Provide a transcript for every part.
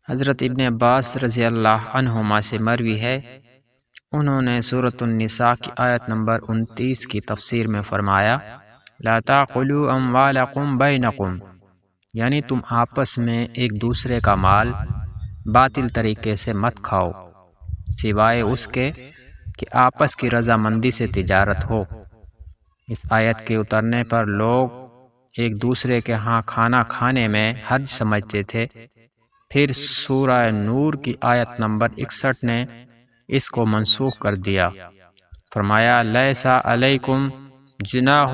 حضرت ابن عباس رضی اللہ عنہما سے مروی ہے، انہوں نے سورۃ النساء کی آیت نمبر 29 کی تفسیر میں فرمایا، لا تاکلوا اموالکم بینکم، یعنی تم آپس میں ایک دوسرے کا مال باطل طریقے سے مت کھاؤ سوائے اس کے کہ آپس کی رضامندی سے تجارت ہو۔ اس آیت کے اترنے پر لوگ ایک دوسرے کے ہاں کھانا کھانے میں حرج سمجھتے تھے۔ پھر سورہ نور کی آیت نمبر 61 نے اس کو منسوخ کر دیا، فرمایا لیس علیکم جناح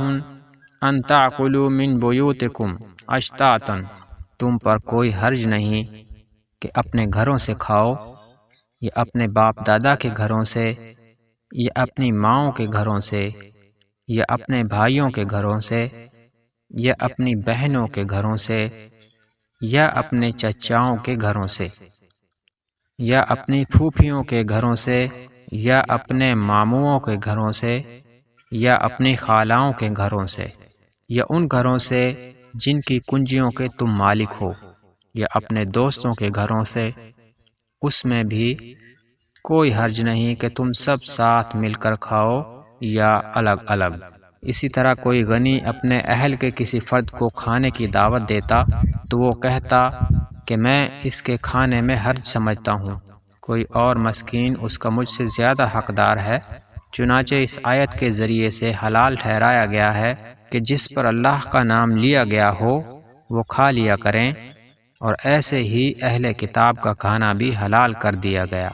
ان تاکلوا من بیوتکم اشتاتا، تم پر کوئی حرج نہیں کہ اپنے گھروں سے کھاؤ، یا اپنے باپ دادا کے گھروں سے، یا اپنی ماؤں کے گھروں سے، یا اپنے بھائیوں کے گھروں سے، یا اپنی بہنوں کے گھروں سے، یا اپنے چچاؤں کے گھروں سے، یا اپنی پھوپھیوں کے گھروں سے، یا اپنے ماموؤں کے گھروں سے، یا اپنی خالاؤں کے گھروں سے، یا ان گھروں سے جن کی کنجیوں کے تم مالک ہو، یا اپنے دوستوں کے گھروں سے، اس میں بھی کوئی حرج نہیں کہ تم سب ساتھ مل کر کھاؤ یا الگ الگ۔ اسی طرح کوئی غنی اپنے اہل کے کسی فرد کو کھانے کی دعوت دیتا تو وہ کہتا کہ میں اس کے کھانے میں حرج سمجھتا ہوں، کوئی اور مسکین اس کا مجھ سے زیادہ حقدار ہے۔ چنانچہ اس آیت کے ذریعے سے حلال ٹھہرایا گیا ہے کہ جس پر اللہ کا نام لیا گیا ہو وہ کھا لیا کریں، اور ایسے ہی اہل کتاب کا کھانا بھی حلال کر دیا گیا۔